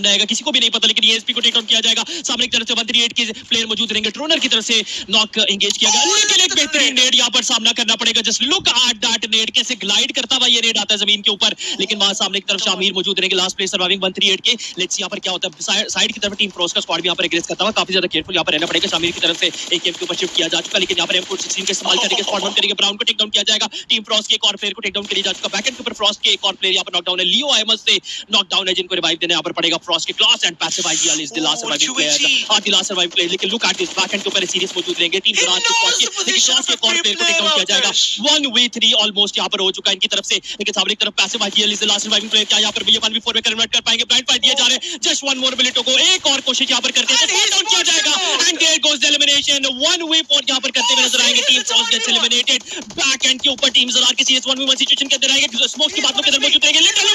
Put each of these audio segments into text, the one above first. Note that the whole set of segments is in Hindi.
आएगा किसी को भी नहीं पता, लेकिन ESP को टेक डाउन किया जाएगा। सामने की तरफ से 138 के प्लेयर मौजूद रहेंगे। ट्रोनर की तरफ से नॉक एंगेज किया गया, लेकिन एक बेहतरीन नेड यहां पर सामना करना पड़ेगा। जस्ट लुक एट दैट नेड, कैसे ग्लाइड करता हुआ ये नेड आता है जमीन के ऊपर, लेकिन वहां सामने की तरफ शामिर मौजूद रहेंगे। लास्ट प्लेयर सर्वाइविंग 138 के। लेट्स यहां पर क्या होता है। साइड की तरफ टीम फ्रॉस्ट का स्क्वाड भी यहां पर एग्रेस करता हुआ काफी ज्यादा केयरफुल यहां पर रहना पड़ेगा। शामिर की तरफ से एक गेम के ऊपर शिफ्ट किया जा चुका, लेकिन यहां पर M416 का इस्तेमाल करके स्क्वाड वन करेंगे। ब्राउन को टेक डाउन किया जाएगा। टीम फ्रॉस्ट के एक और प्लेयर को टेक डाउन किया जा चुका। बैकएंड के ऊपर फ्रॉस्ट के एक और प्लेयर यहां पर नॉकडाउन है। लियो आयमस से नॉकडाउन है, जिनको रिवाइव देना यहां पर पड़ेगा। फ्रॉस्ट के class and passive ideal is the last surviving player, the last surviving player. लेकिन लुक एट दिस, बैकएंड के ऊपर सीरीज मौजूद रहेंगे। टीम राज के स्क्वाड के, लेकिन क्लास के एक और प्लेयर को टेक डाउन किया जाएगा। 1v3 ऑलमोस्ट यहां पर हो चुका है इनकी तरफ से, लेकिन सामने की तरफ passive ideal is the last surviving player. क्या यहां पर भी 1v4 में कन्वर्ट कर पाएंगे? ब्लाइंड फाइट दिए जा रहे हैं। जस्ट वन मोर मिनटों को एक और कोशिश यहां पर करते हैं, टेक डाउन किया जाएगा and there goes the elimination. 1v4 यहां पर करते हुए नजर आएंगे। Team Frost gets eliminated. Backend के ऊपर टीम ज़रार के सीरीज 1v1 सिचुएशन के अंदर आएंगे। स्मोक की बातों के अंदर मौजूद रहेंगे। Literally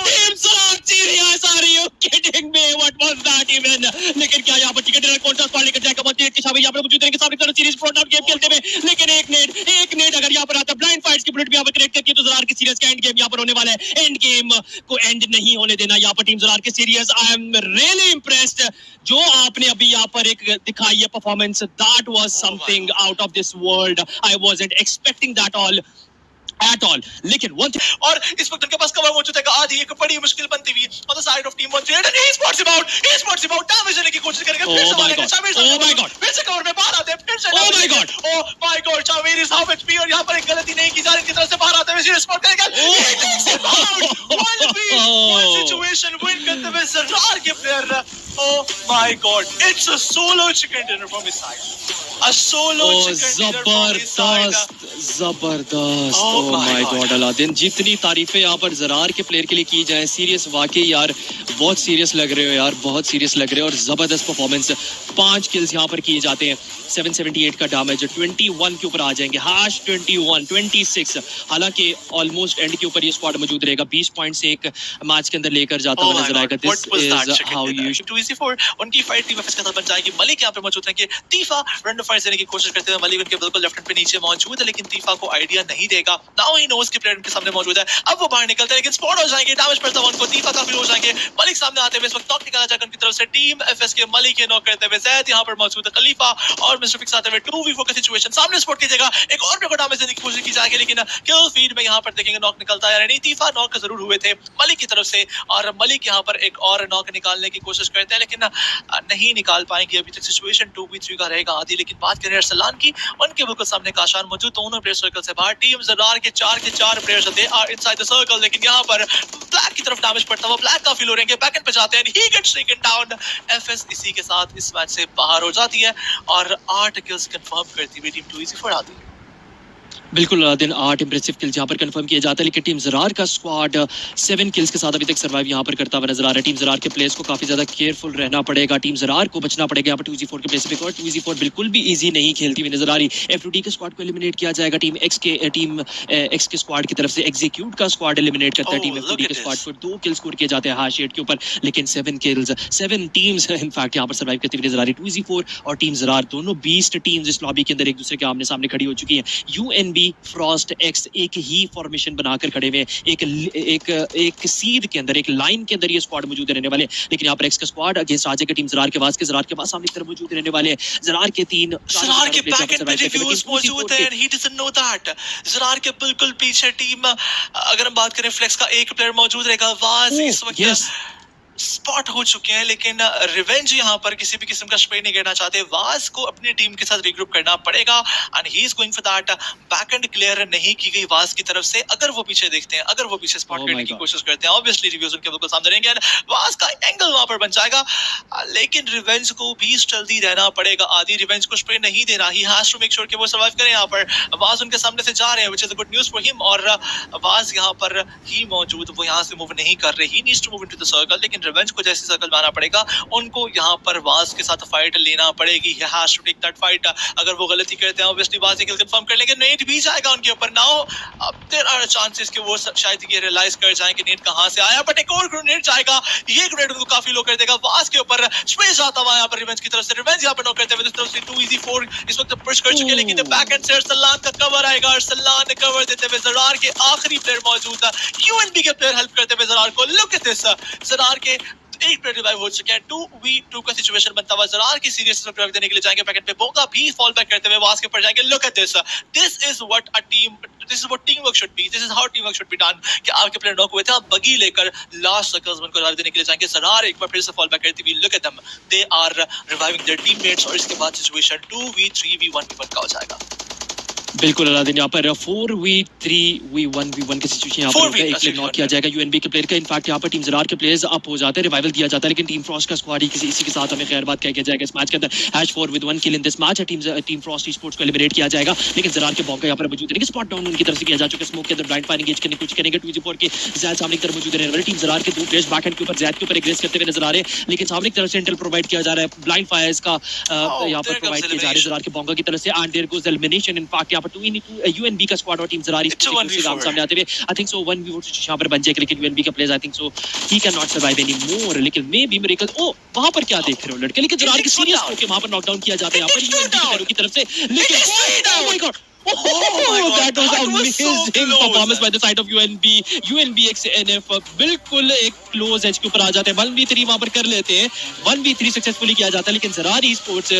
team Zarar serious, are you kidding me? What was that even? लेकिन क्या यहां पर टिकट कौन सा स्क्वाड लेकर जाएगा? 138 के शामिल यहां पर मौजूद रहेंगे। सामने की तरफ सीरीज फ्रंट आउट गेम खेलते हुए, लेकिन एक नेट अगर यहां पर आता, ब्लाइंड फाइट्स की बुलेट भी यहां पर कनेक्ट करती है, तो ज़रार की सीरीज का एंड गेम यहां पर होने वाला है। एंड गेम को एंड नहीं होने देना यहां पर टीम ज़रार के series. I am really impressed जो आपने अभी यहां पर एक दिखाई है performance, that was something out of this world. I wasn't expecting that all at all. लेकिन और इस वक्त उनके पास कवर मौजूद है। आज एक बड़ी मुश्किल बनती हुई on the side of team 138 and he spots him out damage देने की कोशिश करेंगे। फिर से मारेंगे चावेर। Oh my god, फिर से कवर में बाहर आते हैं। फिर से oh my god चावेर इज हाफ एचपी और यहां पर एक गलती नहीं की जा रही, की तरफ से बाहर आते हुए सीरीज स्पॉट करेगा। 1v1 सिचुएशन विन करते हुए ज़रार के player. Oh my god, it's a solo chicken dinner from his side. A solo chicken dinner from his side. जबरदस्त। Oh my god अलादीन, जितनी तारीफें यहाँ पर ज़रार के प्लेयर के लिए की जाए, सीरियस वाकई यार बहुत सीरियस लग रहे हो यार, बहुत सीरियस लग रहे हो। और जबरदस्त परफॉर्मेंस, 5 किल्स यहाँ पर किए जाते हैं। 778 का डैमेज, 21 के ऊपर आ जाएंगे। हाश 21, 26। हालांकि ऑलमोस्ट एंड के ऊपर ये स्क्वाड मौजूद रहेगा। 20 पॉइंट से एक मैच के अंदर लेकर जाता हुआ नजर आएगा। दिस इज हाउ यू 2-4 उनकी फाइट टीम एफएस के साथ बन जाएगी। मलिक यहाँ पे मौजूद है कि तीफा रैंडम फाइट देने की कोशिश करते हैं। मलिक उनके बिल्कुल लेफ्ट हैंड पे नीचे मौजूद है, लेकिन तीफा को आइडिया नहीं देगा। नाउ ही नोस कि प्लेयर उनके सामने मौजूद है। अब वो बाहर निकलते हैं, लेकिन स्पॉट हो जाएंगे। डैमेज पड़ता है उनको। तीफा काफी हो जाएंगे। मलिक सामने आते हुए इस वक्त नॉक निकाला जाएगा उनकी तरफ से। टीम एफएस के मलिक के नॉक करते हुए ज़ैद यहाँ पर मौजूद है। खलीफा और मिस्टर फिक्स आते हुए 2v4 का सिचुएशन। सामने स्पॉट कीजिएगा, एक और को डैमेज देने की कोशिश की जाएगी, लेकिन किल फीड में यहाँ पर देखेंगे नॉक निकलता है। नहीं, तीफा नॉक जरूर हुए थे मलिक की तरफ से, और मलिक यहाँ पर एक और नॉक निकालने की कोशिश करते हैं, लेकिन नहीं निकाल पाएंगे। अभी तक सिचुएशन 2v3 का रहेगा आदि। लेकिन बात करें अरसलान की, उनके बिल्कुल सामने काशान मौजूद, दोनों प्लेयर सर्कल से बाहर। टीम ज़रार के 4 players they are inside the circle, लेकिन यहाँ पर ब्लैक की तरफ डैमेज पड़ता हुआ ब्लैक काफी लो रहेंगे। बैकएंड पे जाते हैं, he gets taken down. FS इसी के साथ इस मैच से बाहर हो जाती है और 8 किल्स कंफर्म करती हुई टीम 2-4 आती है। बिल्कुल अलादीन, 8 इंप्रेसिव किल्स यहाँ पर कंफर्म किया जाता है, लेकिन टीम ज़रार का स्क्वाड 7 किल्स के साथ अभी तक सर्वाइव यहाँ पर करता हुआ नजर आ रहा है। टीम ज़रार के प्लेयर्स को काफी ज्यादा केयरफुल रहना पड़ेगा। टीम ज़रार को बचना पड़ेगा यहाँ पर 2v4 के प्लेस पे। और 2v4 बिल्कुल भी इजी नहीं खेलती हुई नजर आ रही। F2D के स्क्वाड को एलिमिनेट किया जाएगा। टीम एक्स के स्क्वाड की तरफ से एग्जीक्यूट का स्क्वाड एलिमिनेट करता है। टीम F2D के स्क्वाड को 2 किल्स स्कोर किए जाते हैं हाश 8 के ऊपर, लेकिन 7 किल्स 7 टीम्स इनफैक्ट यहाँ पर सर्वाइव करती हुई नजर आ रही। 2v4 और टीम ज़रार दोनों 20 टीम्स इस लॉबी के अंदर एक दूसरे के आमने सामने खड़ी हो चुकी है। UNB फ्रॉस्ट एक्स एक ही फॉर्मेशन बनाकर खड़े हुए, एक सीध के अंदर, एक लाइन के अंदर ये स्क्वाड मौजूद रहने वाले। लेकिन यहाँ पर एक्स का स्क्वाड अगेंस्ट आ जाएगा टीम ज़रार के पास सामने की तरफ मौजूद रहने वाले। ज़रार के 3 ज़रार के बैकएंड पे रिव्यूज मौजूद है, he doesn't know that. Zarar के बिल्कुल पीछे टीम, अगर हम बात करें फ्लेक्स का एक प्लेयर मौजूद रहेगा। वाज इस वक्त स्पॉट हो चुके हैं, लेकिन रिवेंज यहाँ पर किसी भी किस्म का स्प्रे नहीं करना चाहते। वाज को अपनी टीम के साथ रिग्रुप करना पड़ेगा and he is going for that. Backend clear नहीं की गई वाज की तरफ से। अगर वो पीछे देखते हैं, अगर वो पीछे स्पॉट करने की कोशिश करते हैं, ऑब्वियसली रिव्यूज उनके बिल्कुल सामने रहेंगे। वाज का एंगल वहां पर बन जाएगा, लेकिन रिवेंज को भी जल्दी रहना पड़ेगा। आदि रिवेंज को स्प्रे नहीं देना, he has to make sure कि वो सर्वाइव करें। यहाँ पर वाज उनके सामने से जा रहे हैं, which is a good news for him. और वाज यहाँ पर ही मौजूद, वो यहाँ से मूव नहीं कर रहे। He needs to move into the circle, लेकिन रिवेंज को जैसे सर्कल में आना पड़ेगा, उनको यहाँ पर वास के साथ फाइट लेना पड़ेगी। He has to take that fight. अगर वो गलती करते हैं ऑब्वियसली वास किल कंफर्म कर लेंगे, नेट भी जाएगा उनके ऊपर। नाउ देयर आर चांसेस कि वो शायद ये रियलाइज कर जाएं कि नेट कहां से आया, बट एक और ग्रेनेड जाएगा, ये ग्रेनेड उनको काफी लो कर देगा। वास के ऊपर स्पेस आता हुआ यहाँ पर रिवेंज की तरफ से, रिवेंज यहाँ पर नो करते हुए इस तरफ से 2-4 इस वक्त पुश कर चुके हैं, लेकिन बैक एंड से अरसलान का कवर आएगा। अरसलान ने कवर देते हुए ज़रार के आखिरी प्लेयर मौजूद है, यूएनबी के प्लेयर हेल्प करते हुए ज़रार को। लुक एट दिस, ज़रार के एक प्लेयर रिवाइव हो चुके हैं। 2v2 का सिचुएशन बनता हुआ, ज़रार की सीरियस रिवाइव देने के लिए जाएंगे पैकेट पे, बोगा भी फॉल बैक करते हुए वास के ऊपर जाएंगे। Look at this, this is what a team, this is what team work should be, this is how team work should be done. कि आपके प्लेयर नॉक हुए थे, आप बगी लेकर लास्ट सर्कल्स में उनको रिवाइव देने के लिए जाएंगे। ज़रार एक बार फिर से फॉल बैक करती हुई, look at them, they are reviving their teammates. और इसके बाद सिचुएशन 2v3v1v1 का हो जाएगा। बिल्कुल अलादीन, यहाँ पर 4v3v1v1 की सिचुएशन यहाँ पर एक प्लेयर नॉक किया जाएगा यूएनबी के प्लेयर का। इनफैक्ट यहाँ पर टीम ज़रार के प्लेयर्स अप हो जाते हैं, रिवाइवल दिया जाता है, लेकिन टीम फ्रॉस्ट का स्क्वाड ही इसी के साथ हमें खैर बात कह जाएगा इस मैच के अंदर। Hash 4-1 kill in this match. Team Frost sports को एलिमिनेट किया जाएगा, लेकिन ज़रार के बॉम्ब का यहाँ पर मौजूद है, स्पॉट डाउन उनकी तरफ से किया जा चुका है। स्मोक के अंदर ब्लाइंड फायर एंगेज करने की कोशिश करेंगे 2v4 के ज़ैद सामने की तरफ मौजूद रहने वाले। टीम ज़रार के दो प्लेयर्स बैक एंड के ऊपर ज़ैद के ऊपर एग्रेस करते हुए नजर आ रहे हैं, लेकिन सामने की तरफ से इंटेल प्रोवाइड किया जा रहा है, ब्लाइंड फायर्स का यहाँ पर प्रोवाइड किया जा रहा है ज़रार के बॉम्ब की तरफ से। And there goes elimination. In fact यहाँ पर 2v2 यूएनबी का स्क्वाड और टीम ज़रारी सामने आते हुए आई थिंक सो 1v4 यहाँ पर बन जाएगा, लेकिन यूएनबी का players I think so he can not survive any more. लेकिन मे बी मिरेकल, ओ वहां पर क्या देख रहे हो लड़के, लेकिन ज़रार की सीरियस होके वहां पर नॉकडाउन किया जाता है यहाँ पर यूएनबी की तरफ से। लेकिन oh my God, that was amazing performance by the side of UNB. UNB XNF बिल्कुल एक क्लोज एज के ऊपर आ जाते हैं, 1v3 वहां पर कर लेते हैं, 1v3 सक्सेसफुली किया जाता है। लेकिन ज़रारी स्पोर्ट्स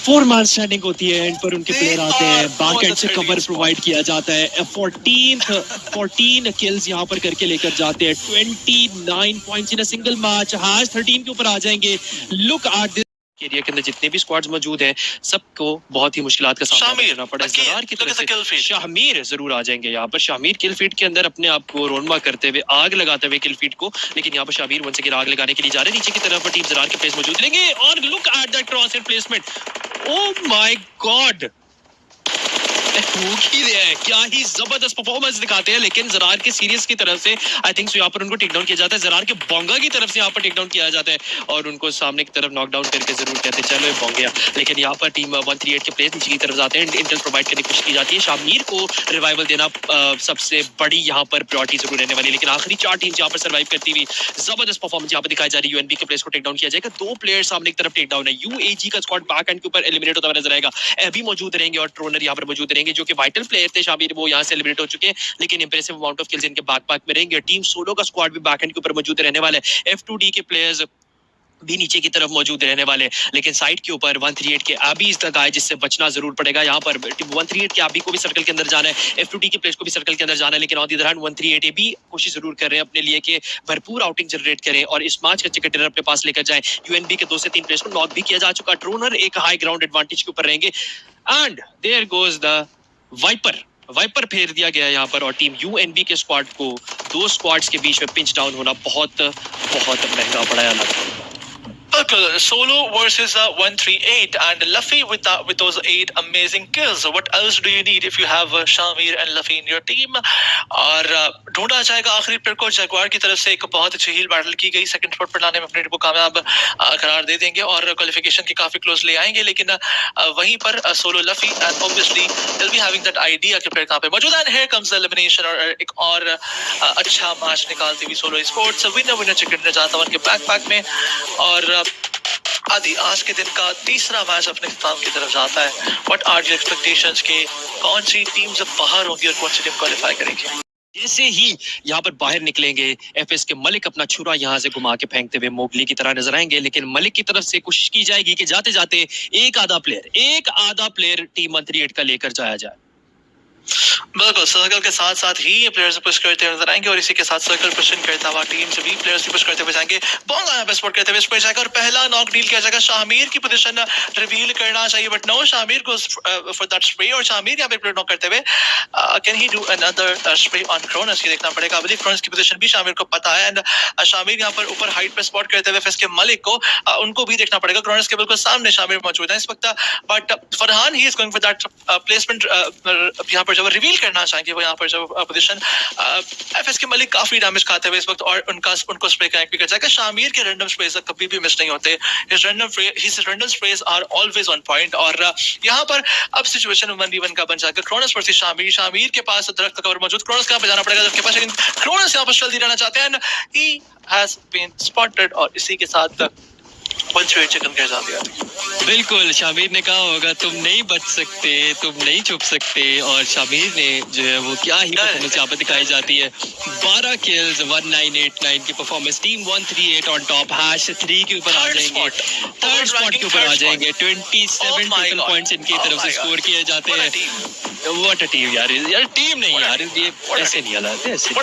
4 मैन स्टैंडिंग होती है, एंड पर उनके प्लेयर आते हैं, बैक एंड से कवर प्रोवाइड किया जाता है। 14 किल्स यहाँ पर करके लेकर जाते हैं, 29 points in a single match. Hash 13 के ऊपर आ जाएंगे। लुक एट दिस एरिया के अंदर जितने भी स्क्वाड्स मौजूद हैं, सबको बहुत ही मुश्किलात का सामना करना पड़ा है। ज़रार की तरफ से शाहमीर जरूर आ जाएंगे यहाँ पर। शाहमीर किल फीड के अंदर अपने आप को रोनमा करते हुए, आग लगाते हुए किल फीड को, लेकिन यहाँ पर शाहमीर वन से आग लगाने के लिए जा रहे हैं। नीचे की तरफ टीम ज़रार के प्लेयर्स मौजूद रहेंगे, और look at that cross and placement. Oh my God, क्या ही जबरदस्त परफॉर्मेंस दिखाते हैं। लेकिन ज़रार के सीरियस की तरफ से आई थिंक सो यहाँ पर उनको टेक डाउन किया जाता है, ज़रार के बोंगा की तरफ से यहाँ पर टेक डाउन किया जाता है, और उनको सामने की तरफ नॉक डाउन करके जरूर कहते हैं चलो ये बोंगया। लेकिन यहाँ पर टीम 138 के प्लेयर्स नीचे की तरफ जाते हैं, इंटेल प्रोवाइड करने की कोशिश की जाती है। शाहमीर को रिवाइवल देना सबसे बड़ी यहाँ पर प्रायोरिटी जरूर रहने वाली है, लेकिन आखिरी 4 टीम्स यहाँ पर सर्वाइव करती हुई जबरदस्त परफॉर्मेंस यहाँ पर दिखाई जा रही है। यूएनबी के प्लेयर्स को टेक डाउन किया जाएगा, 2 प्लेयर सामने की तरफ टेक डाउन है। यूएजी का स्क्वाड बैक एंड के ऊपर एलिमिनेट होता हुआ नजर आएगा, अभी मौजूद रहेंगे, और ट्रोनर यहाँ पर मौजूद रहेंगे जो कि वाइटल प्लेयर थे शामिर, वो यहाँ से एलिमिनेट हो चुके हैं, लेकिन इंप्रेसिव अमाउंट ऑफ किल्स इनके बैकपैक में रहेंगे। टीम सोलो का स्क्वाड भी बैक एंड के ऊपर मौजूद रहने वाला है, F2D के प्लेयर्स भी नीचे की तरफ मौजूद रहने वाले, लेकिन साइड के ऊपर 138 के अबीज तक आए, जिससे बचना जरूर पड़ेगा। यहाँ पर 138 के अबी को भी सर्कल के अंदर जाना है, F2D के प्लेयर्स को भी सर्कल के अंदर जाना है, लेकिन ऑन द अदर हैंड 138 भी कोशिश जरूर कर रहे हैं अपने लिए कि भरपूर आउटिंग जनरेट करें और इस मैच का चिकन डिनर अपने पास लेकर जाएं। यूएनबी के 2 से 3 प्लेयर्स को नॉक भी किया जा चुका, ट्रोनर एक हाई ग्राउंड एडवांटेज के ऊपर रहेंगे, and there goes the viper फेर दिया गया यहाँ पर, और टीम यूएनबी के स्क्वाड को 2 स्क्वाड्स के बीच में पिंच डाउन होना बहुत महंगा पड़ा है अलग। Solo versus 138 and Luffy with those 8 amazing kills. What else do you need if you have Shamir and Luffy in your team? और ढूंढा जाएगा आखिरी प्लेयर को। जगुआर की तरफ से एक बहुत अच्छी हील बैटल की गई, सेकंड स्पॉट पर लाने में अपने टीम को कामयाब करार दे देंगे और क्वालिफिकेशन के काफी क्लोज ले आएंगे। लेकिन वहीं पर solo Luffy and obviously they'll be having that idea कि प्लेयर कहाँ पे मौजूद है। And here comes the elimination, और एक और अच्छा मैच निकालती हुई सोलो स्पोर्ट्स विनर चिकन जाता है उनके बैकपैक में, और आदि आज के दिन का तीसरा मैच अपने इख्तिताम की तरफ जाता है। व्हाट आर योर एक्सपेक्टेशंस के कौन सी टीम जब बाहर होंगी और कौन सी टीम क्वालिफाई करेगी? जैसे ही यहाँ पर बाहर निकलेंगे, एफएस के मलिक अपना छुरा यहाँ से घुमा के फेंकते हुए मोगली की तरह नजर आएंगे, लेकिन मलिक की तरफ से कोशिश की जाएगी कि जाते जाते एक आधा प्लेयर टीम 138 का लेकर जाया जाए। बिल्कुल, सर्कल के साथ साथ ही ये प्लेयर्स पुश करते हुए नजर आएंगे, और इसी के साथ सर्कल पुशिंग करता हुआ टीम से भी प्लेयर्स पुश करते हुए जाएंगे। बॉन्ग यहाँ पे स्पॉट करते हुए स्पेस जाएगा और पहला नॉक डील किया जाएगा। शाहमीर की पोजीशन रिवील करना चाहिए, but no, Shahmir goes for that spray, और शाहमीर यहाँ पे प्लेयर नॉक करते हुए can he do another spray on Kronos, ये देखना पड़ेगा। अभी क्रोनस की पोजीशन भी शाहमीर को पता है, एंड शाहमीर यहाँ पर ऊपर हाइट पे स्पॉट करते हुए फेस के मलिक को उनको भी देखना पड़ेगा। क्रोनस के बिल्कुल सामने शाहमीर मौजूद है इस वक्त, but Farhan he is going for that placement यहाँ पर जब रिवील करना चाहेंगे वो यहाँ पर जब पोजीशन एफएस के मलिक काफी डैमेज खाते हुए इस वक्त और उनको स्प्रे कनेक्ट भी कर जाएगा। शामिर के रैंडम स्प्रेज कभी भी मिस नहीं होते, his random sprays are always on point. और यहाँ पर अब सिचुएशन 1v1 का बन जाएगा। क्रोनस वर्सेस शामिर के पास दरख्त का कवर मौजूद, क्रोनस कहाँ पे जाना पड़ेगा जबकि पास, लेकिन क्रोनस यहाँ पर जल्दी रहना चाहते हैं। ही हैज बीन स्पॉटेड और इसी के साथ 1-3 चिकन कर जाती है। बिल्कुल, शामिर ने कहा होगा तुम नहीं बच सकते, तुम नहीं छुप सकते, और शामिर ने जो है वो क्या ही परफॉर्मेंस यहाँ पर दिखाई जाती है। 12 किल्स, 1989 की परफॉर्मेंस, टीम 138 ऑन टॉप, #3 के ऊपर आ जाएंगे, थर्ड स्पॉट के ऊपर आ जाएंगे। 27 टोटल पॉइंट्स इनकी तरफ से स्कोर किए जाते हैं। व्हाट अ टीम यार टीम नहीं यार, ये ऐसे नहीं हालात है, ऐसे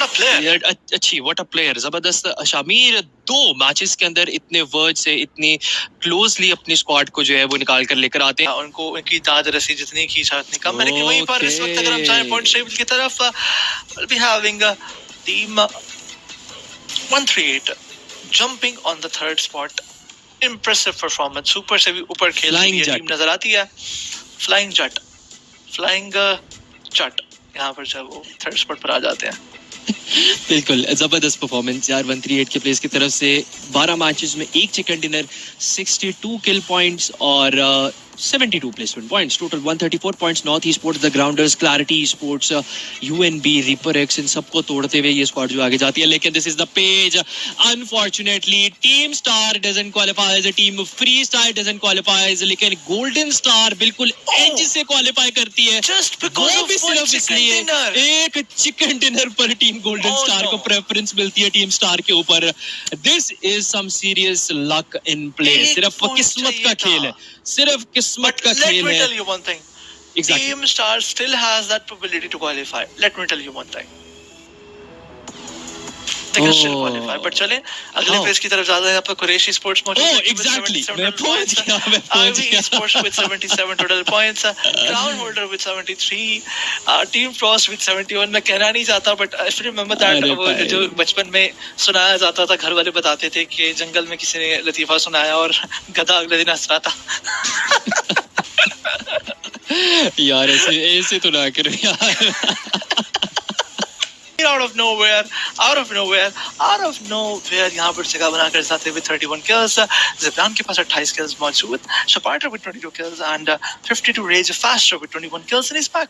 अच्छी व्हाट अ प्लेयर, जबरदस्त। शामिर 2 मैचेस के अंदर इतने वर्ड से इतनी क्लोजली अपनी स्क्वाड को जो है वो निकाल कर लेकर आते हैं। उनको उनकी दाद रसी जितनी की चाहत नहीं कम है, लेकिन वहीं पर इस वक्त अगर हम जाएं पॉइंट टेबल की तरफ, we'll be having team 138 jumping on the third spot. Impressive performance, super से भी ऊपर खेल रही है टीम नजर आती है। फ्लाइंग जट यहाँ पर जब वो थर्ड स्पॉट पर आ जाते हैं। बिल्कुल जबरदस्त परफॉर्मेंस यार 138 के प्लेस की तरफ से। 12 मैचेस में 1 चिकन डिनर, 62 किल पॉइंट्स और 72 placement points, total 134 points. North e sports, the grounders, clarity sports, UNB, ripper X, इन सबको तोड़ते हुए ये स्क्वाड जो आगे जाती है। लेकिन this is the page, unfortunately team Star doesn't qualify as a team, Free Star doesn't qualify as, लेकिन गोल्डन स्टार बिल्कुल एज से क्वालिफाई करती है। जस्ट बिकॉज़ ऑफ सिर्फ इसलिए एक चिकन डिनर पर टीम गोल्डन स्टार को प्रेफरेंस मिलती है टीम स्टार के ऊपर। This is some serious luck in play, सिर्फ किस्मत का खेल है, सिर्फ किस्मत का खेल है। Let me tell you one thing. Exactly. Team Star still has that probability to qualify. Let me tell you one thing. They can still qualify. But चलें अगले फेज की तरफ जाते हैं। आपका कुरैशी स्पोर्ट्स मौजूद है। Exactly. मैं पहुंच गया। RV Sports with 77 total points. Crown holder with 73. Team Frost with 71. मैं कहना नहीं चाहता, but if you remember that वो जो बचपन में सुनाया जाता था, घर वाले बताते थे कि जंगल में किसी ने लतीफा सुनाया और गधा अगले दिन हंस रहा था। यार ऐसे तो ना करो यार। out of nowhere यहाँ पर जगह बनाकर जाते हुए 31 kills, ज़िब्रान के पास 28 kills मौजूद, शपार्टर with 22 kills and 52 Rage Faster with 21 kills in his back